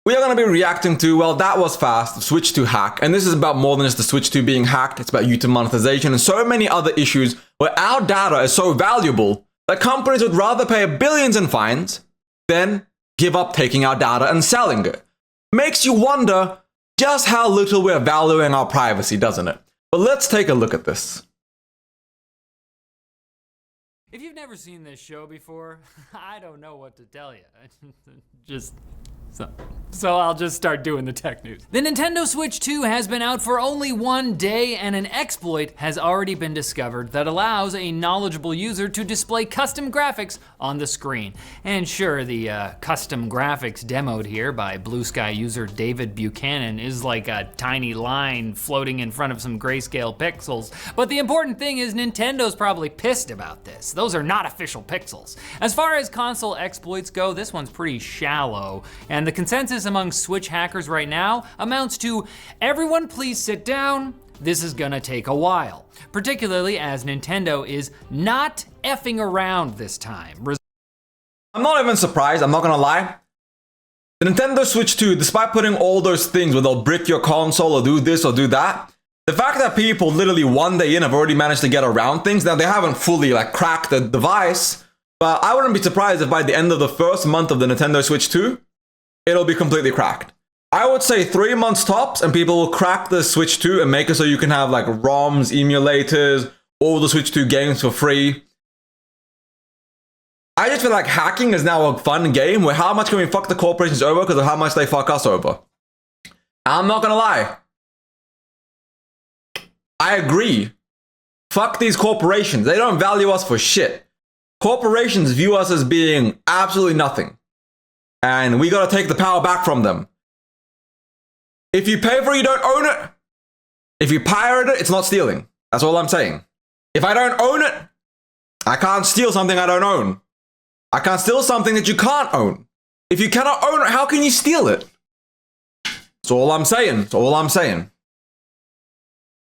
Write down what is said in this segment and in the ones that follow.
we are going to be reacting to, well, that was fast, the Switch 2 hack. And this is about more than just the Switch 2 being hacked. It's about YouTube monetization and so many other issues where our data is so valuable that companies would rather pay billions in fines than give up taking our data and selling it. Makes you wonder just how little we're valuing our privacy, doesn't it? But let's take a look at this. If you've never seen this show before, I don't know what to tell you. So I'll just start doing the tech news. The Nintendo Switch 2 has been out for only 1 day, and an exploit has already been discovered that allows a knowledgeable user to display custom graphics on the screen. And sure, the custom graphics demoed here by Blue Sky user David Buchanan is like a tiny line floating in front of some grayscale pixels. But the important thing is Nintendo's probably pissed about this. Those are not official pixels. As far as console exploits go, this one's pretty shallow. And the consensus among Switch hackers right now amounts to, everyone please sit down, this is gonna take a while. Particularly as Nintendo is not effing around this time. I'm not even surprised, I'm not gonna lie. The Nintendo Switch 2, despite putting all those things where they'll brick your console or do this or do that, the fact that people literally 1 day in have already managed to get around things, now they haven't fully cracked the device, but I wouldn't be surprised if by the end of the first month of the Nintendo Switch 2, it'll be completely cracked. I would say 3 months tops and people will crack the Switch 2 and make it so you can have ROMs, emulators, all the Switch 2 games for free. I just feel like hacking is now a fun game where how much can we fuck the corporations over because of how much they fuck us over. I'm not gonna lie. I agree. Fuck these corporations. They don't value us for shit. Corporations view us as being absolutely nothing. And we gotta take the power back from them. If you pay for it, you don't own it. If you pirate it, it's not stealing. That's all I'm saying. If I don't own it, I can't steal something I don't own. I can't steal something that you can't own. If you cannot own it, how can you steal it? That's all I'm saying. That's all I'm saying.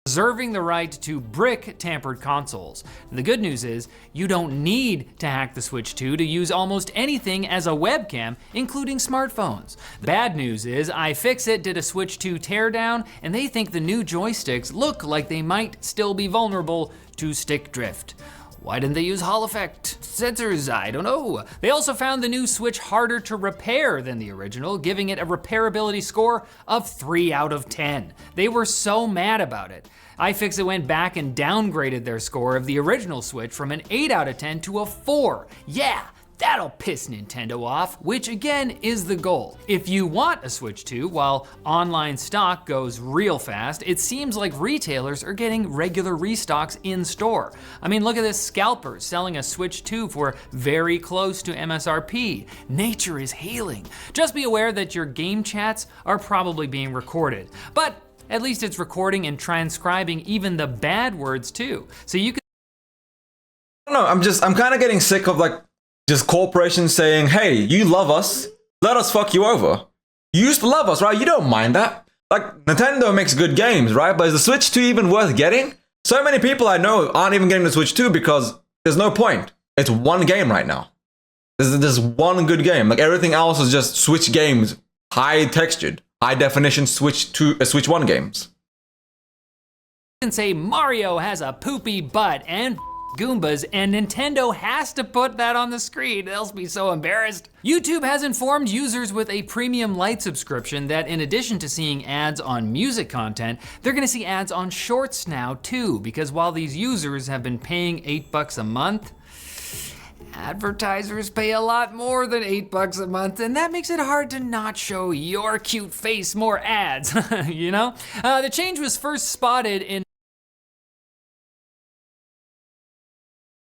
Reserving the right to brick tampered consoles. The good news is you don't need to hack the Switch 2 to use almost anything as a webcam, including smartphones. The bad news is iFixit did a Switch 2 teardown and they think the new joysticks look like they might still be vulnerable to stick drift. Why didn't they use Hall effect sensors? I don't know. They also found the new Switch harder to repair than the original, giving it a repairability score of 3 out of 10. They were so mad about it. iFixit went back and downgraded their score of the original Switch from an 8 out of 10 to a 4. Yeah, that'll piss Nintendo off, which again is the goal. If you want a Switch 2, while online stock goes real fast, it seems like retailers are getting regular restocks in store. I mean, look at this scalper selling a Switch 2 for very close to MSRP. Nature is healing. Just be aware that your game chats are probably being recorded, but at least it's recording and transcribing even the bad words too. So you can. I don't know, I'm kind of getting sick of just corporations saying, hey, you love us, let us fuck you over. You used to love us, right? You don't mind that. Nintendo makes good games, right? But is the Switch 2 even worth getting? So many people I know aren't even getting the Switch 2 because there's no point. It's one game right now. There's one good game. Everything else is just Switch games, high textured, high definition Switch 1 games. You can say Mario has a poopy butt and Goombas, and Nintendo has to put that on the screen, they'll be so embarrassed. YouTube has informed users with a premium light subscription that in addition to seeing ads on music content, they're gonna see ads on shorts now too, because while these users have been paying $8 a month, advertisers pay a lot more than $8 a month, and that makes it hard to not show your cute face more ads, you know? The change was first spotted in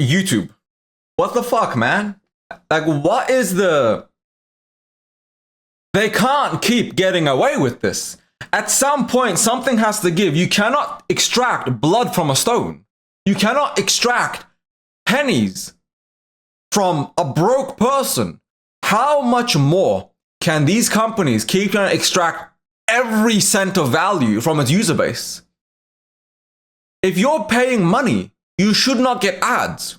YouTube. What the fuck, man? What is the... They can't keep getting away with this. At some point, something has to give. You cannot extract blood from a stone. You cannot extract pennies from a broke person. How much more can these companies keep trying to extract every cent of value from its user base? If you're paying money, you should not get ads.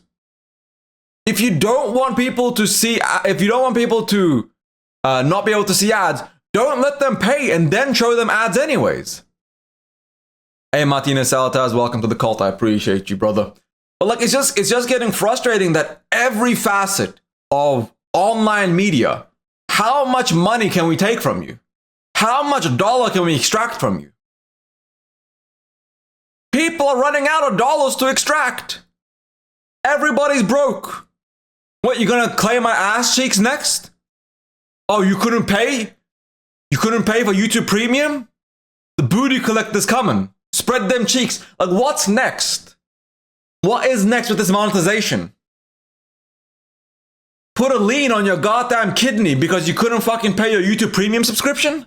If you don't want people to see, if you don't want people to not be able to see ads, Don't let them pay and then show them ads anyways. Hey, Martinez Salataz, welcome to the cult. I appreciate you, brother. But like, it's just getting frustrating that every facet of online media, how much money can we take from you? How much dollar can we extract from you? People are running out of dollars to extract. Everybody's broke. What, you gonna claim my ass cheeks next? Oh, you couldn't pay? You couldn't pay for YouTube Premium? The booty collector's coming. Spread them cheeks. Like, what's next? What is next with this monetization? Put a lien on your goddamn kidney because you couldn't fucking pay your YouTube Premium subscription?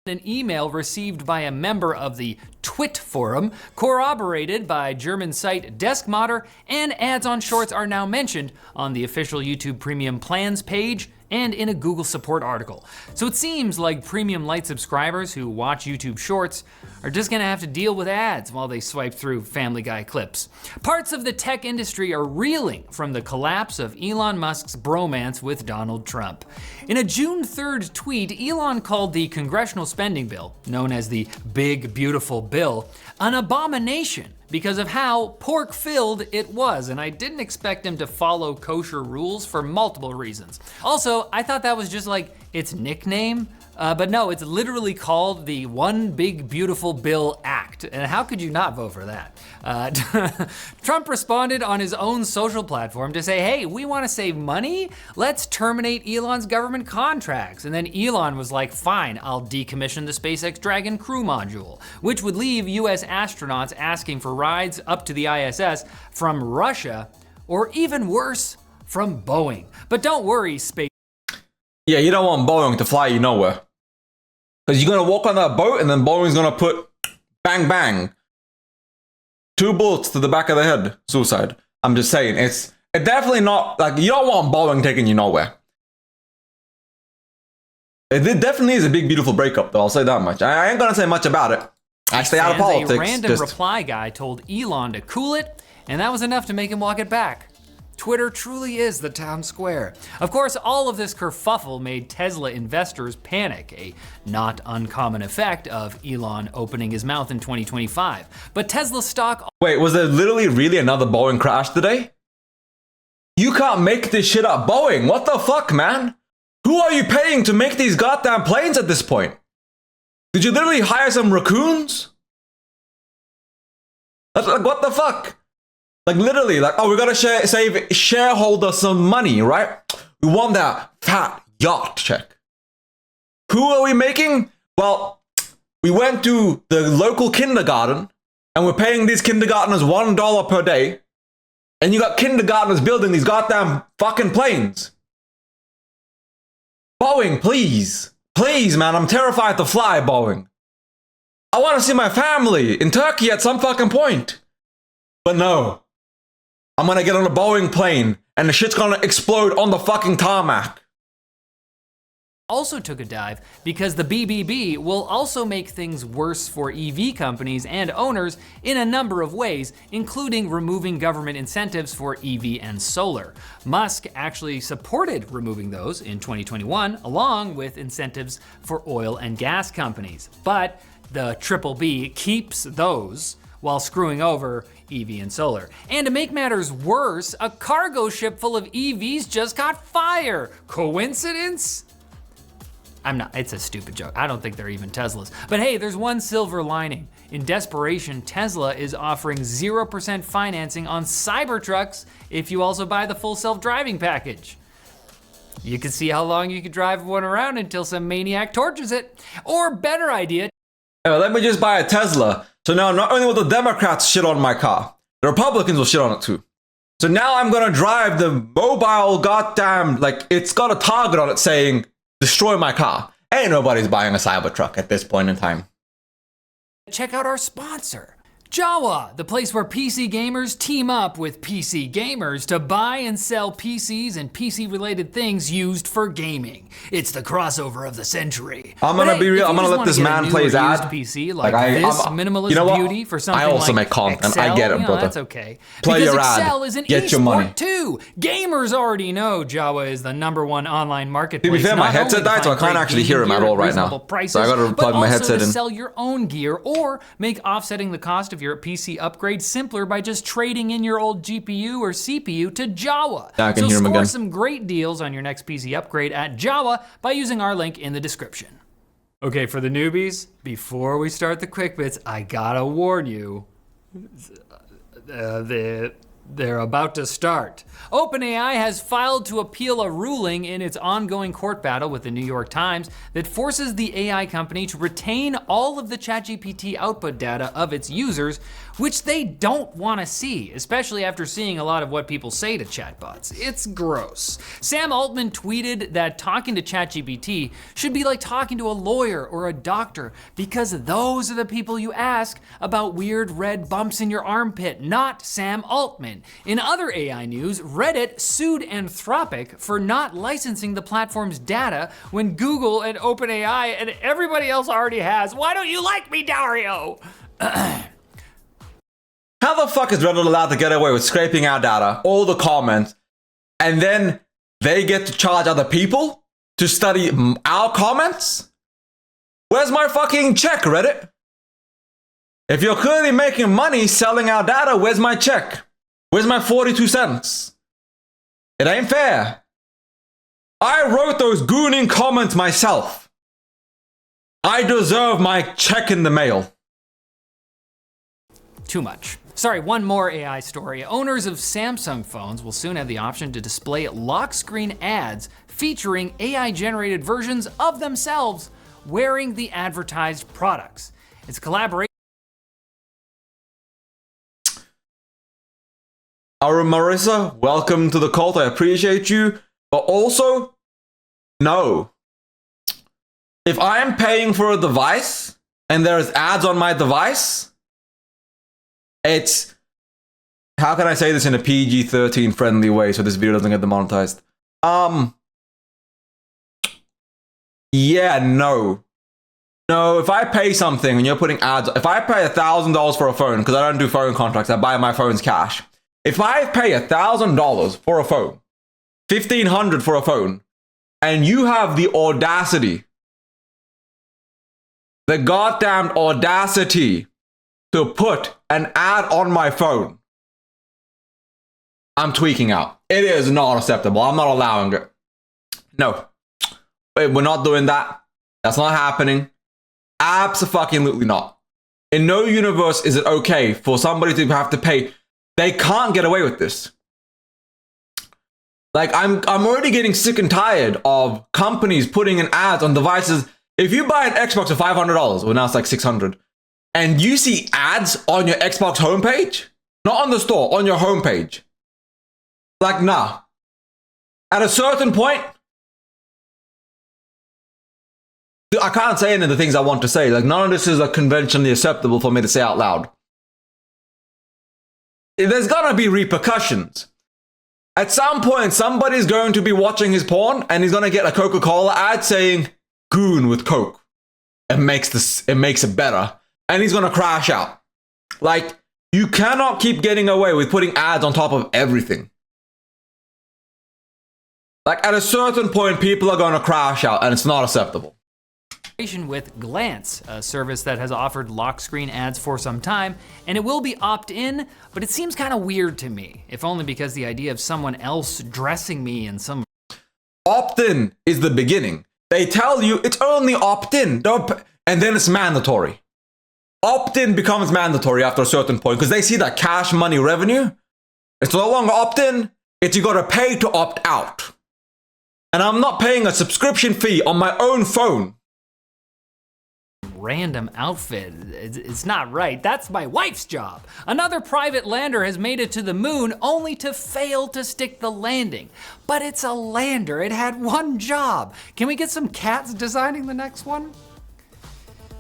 An email received by a member of the Twit forum, corroborated by German site Deskmodder, and ads on Shorts are now mentioned on the official YouTube Premium plans page and in a Google support article. So it seems like Premium Lite subscribers who watch YouTube Shorts are just gonna have to deal with ads while they swipe through Family Guy clips. Parts of the tech industry are reeling from the collapse of Elon Musk's bromance with Donald Trump. In a June 3rd tweet, Elon called the congressional spending bill, known as the Big Beautiful Bill, an abomination because of how pork-filled it was, and I didn't expect him to follow kosher rules for multiple reasons. Also, I thought that was just like its nickname, but no, it's literally called the One Big Beautiful Bill Act, and how could you not vote for that? Trump responded on his own social platform to say, hey, we wanna save money? Let's terminate Elon's government contracts. And then Elon was like, fine, I'll decommission the SpaceX Dragon crew module, which would leave US astronauts asking for rides up to the ISS from Russia, or even worse, from Boeing. But don't worry, Space. Yeah, you don't want Boeing to fly you nowhere. Because you're gonna walk on that boat and then Boeing's gonna put bang bang. 2 bullets to the back of the head. Suicide. I'm just saying, it's definitely not, like, you don't want Boeing taking you nowhere. It definitely is a big, beautiful breakup, though, I'll say that much. I ain't gonna say much about it. I stay out of politics. A random reply guy told Elon to cool it, and that was enough to make him walk it back. Twitter truly is the town square. Of course, all of this kerfuffle made Tesla investors panic, a not uncommon effect of Elon opening his mouth in 2025. But Tesla stock... Wait, was there literally really another Boeing crash today? You can't make this shit up. Boeing, what the fuck, man? Who are you paying to make these goddamn planes at this point? Did you literally hire some raccoons? Like, what the fuck? Like, literally, like, oh, we gotta save shareholders some money, right? We want that fat yacht check. Who are we making? Well, we went to the local kindergarten and we're paying these kindergartners $1 per day. And you got kindergartners building these goddamn fucking planes. Boeing, please. Please, man, I'm terrified to fly, Boeing. I want to see my family in Turkey at some fucking point. But no. I'm gonna get on a Boeing plane and the shit's gonna explode on the fucking tarmac. Also took a dive because the BBB will also make things worse for EV companies and owners in a number of ways, including removing government incentives for EV and solar. Musk actually supported removing those in 2021, along with incentives for oil and gas companies. But the BBB keeps those while screwing over EV and solar. And to make matters worse, a cargo ship full of EVs just caught fire. Coincidence? It's a stupid joke. I don't think they're even Teslas. But hey, there's one silver lining. In desperation, Tesla is offering 0% financing on Cybertrucks if you also buy the full self-driving package. You can see how long you could drive one around until some maniac torches it. Or better idea. Let me just buy a Tesla. So now not only will the Democrats shit on my car, the Republicans will shit on it too. So now I'm gonna drive the mobile goddamn, like, it's got a target on it saying, destroy my car. Ain't nobody's buying a Cybertruck at this point in time. Check out our sponsor. Jawa, the place where PC gamers team up with PC gamers to buy and sell PCs and PC-related things used for gaming. It's the crossover of the century. I'm gonna be real. I'm gonna let this man play his ad. PC like this minimalist you know beauty for something I also like make content. Excel, I get it, brother. That's okay. Play because your ad. Excel is an Get your money. esport too. Gamers already know Jawa is the #1 online marketplace. To be fair, my not headset only to died, so I find can't great actually hear him gaming at gear all at right now. reasonable prices, So I gotta but plug my also headset to in. sell your own gear or make offsetting the cost of your PC upgrade simpler by just trading in your old GPU or CPU to Jawa. Yeah, I can so hear him score again. some great deals on your next PC upgrade at Jawa by using our link in the description. Okay, for the newbies, before we start the quick bits, I gotta warn you, they're about to start. OpenAI has filed to appeal a ruling in its ongoing court battle with the New York Times that forces the AI company to retain all of the ChatGPT output data of its users, which they don't want to see, especially after seeing a lot of what people say to chatbots. It's gross. Sam Altman tweeted that talking to ChatGPT should be like talking to a lawyer or a doctor, because those are the people you ask about weird red bumps in your armpit, not Sam Altman. In other AI news, Reddit sued Anthropic for not licensing the platform's data when Google and OpenAI and everybody else already has. Why don't you like me, Dario? How the fuck is Reddit allowed to get away with scraping our data, all the comments, and then they get to charge other people to study our comments? Where's my fucking check, Reddit? If you're clearly making money selling our data, where's my check? Where's my 42 cents? It ain't fair. I wrote those gooning comments myself. I deserve my check in the mail. Too much. Sorry, one more AI story. Owners of Samsung phones will soon have the option to display lock screen ads featuring AI-generated versions of themselves wearing the advertised products. It's a collaboration. Marissa, welcome to the cult. I appreciate you. But also, no. If I am paying for a device and there's ads on my device, it's, how can I say this in a PG-13 friendly way so this video doesn't get demonetized? Yeah, no. No, if I pay something and you're putting ads, if I pay $1,000 for a phone, because I don't do phone contracts, I buy my phones cash. If I pay $1,000 for a phone, $1,500 for a phone, and you have the audacity, the goddamn audacity to put an ad on my phone, I'm tweaking out. It is not acceptable. I'm not allowing it. No. We're not doing that. That's not happening. Abso-fucking-lutely not. In no universe is it okay for somebody to have to pay. They can't get away with this. Like, I'm already getting sick and tired of companies putting in ads on devices. If you buy an Xbox for $500, well now it's like $600, and you see ads on your Xbox homepage, not on the store, on your homepage, like, nah. At a certain point, I can't say any of the things I want to say. Like, none of this is conventionally acceptable for me to say out loud. There's gonna be repercussions. At some point, somebody's going to be watching his porn and he's gonna get a Coca-Cola ad saying "goon with Coke." It makes it better. And he's gonna crash out. Like, you cannot keep getting away with putting ads on top of everything. Like, at a certain point, people are gonna crash out and it's not acceptable. With Glance, a service that has offered lock screen ads for some time, and it will be opt-in, but it seems kind of weird to me, if only because the idea of someone else dressing me in some... Opt-in is the beginning. They tell you it's only opt-in, and then it's mandatory. Opt-in becomes mandatory after a certain point, because they see that cash money revenue. It's no longer opt-in, it's you gotta pay to opt out. And I'm not paying a subscription fee on my own phone. Random outfit. It's not right. That's my wife's job. Another private lander has made it to the moon only to fail to stick the landing. But it's a lander. It had one job. Can we get some cats designing the next one?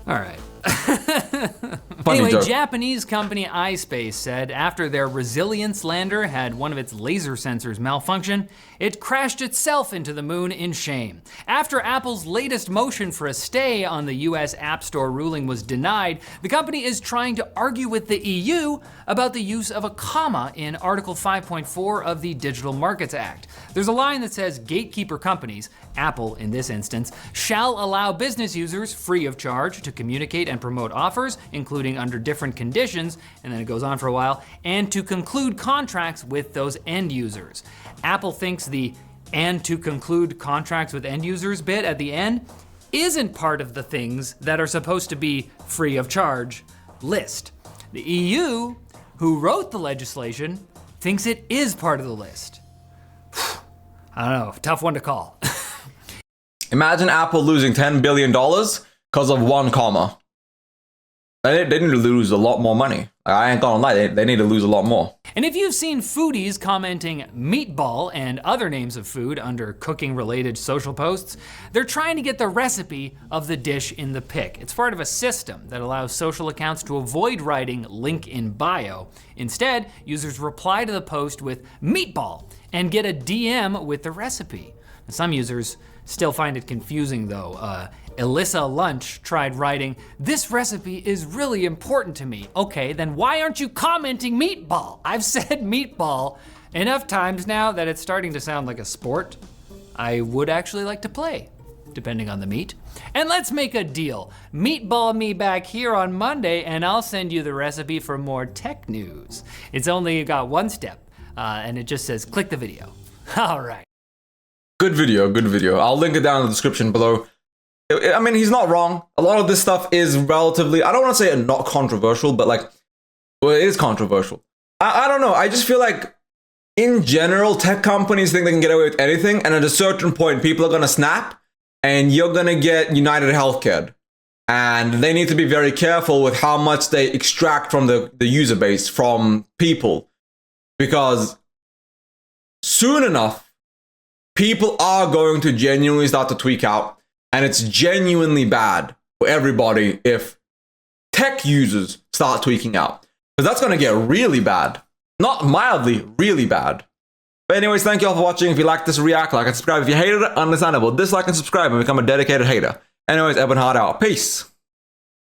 All right. Funny Anyway, joke. Japanese company iSpace said after their resilience lander had one of its laser sensors malfunction, it crashed itself into the moon in shame. After Apple's latest motion for a stay on the US App Store ruling was denied, the company is trying to argue with the EU about the use of a comma in Article 5.4 of the Digital Markets Act. There's a line that says gatekeeper companies, Apple in this instance, shall allow business users free of charge to communicate and promote offers, including under different conditions, and then it goes on for a while, and to conclude contracts with those end users. Apple thinks the "and to conclude contracts with end users" bit at the end isn't part of the things that are supposed to be free of charge list. The EU, who wrote the legislation, thinks it is part of the list. I don't know, tough one to call. Imagine Apple losing $10 billion because of one comma. They need to lose a lot more money. I ain't gonna lie, they need to lose a lot more. And if you've seen foodies commenting meatball and other names of food under cooking-related social posts, they're trying to get the recipe of the dish in the pic. It's part of a system that allows social accounts to avoid writing link in bio. Instead, users reply to the post with meatball and get a DM with the recipe. Some users still find it confusing though. Alyssa Lunch tried writing, "This recipe is really important to me." Okay, then why aren't you commenting meatball? I've said meatball enough times now that it's starting to sound like a sport I would actually like to play, depending on the meat. And let's make a deal. Meatball me back here on Monday and I'll send you the recipe for more tech news. It's only got one step, and it just says click the video. All right. Good video, good video. I'll link it down in the description below. I mean, he's not wrong. A lot of this stuff is relatively, I don't want to say not controversial, but like, well, it is controversial. I don't know. I just feel like, in general, tech companies think they can get away with anything, and at a certain point, people are going to snap, and you're going to get United Healthcare. And they need to be very careful with how much they extract from the user base, from people. Because soon enough, people are going to genuinely start to tweak out. And it's genuinely bad for everybody if tech users start tweaking out. Because that's going to get really bad. Not mildly, really bad. But anyways, thank you all for watching. If you liked this react, like and subscribe. If you hated it, understandable. Dislike and subscribe and become a dedicated hater. Anyways, Ebonheart out. Peace.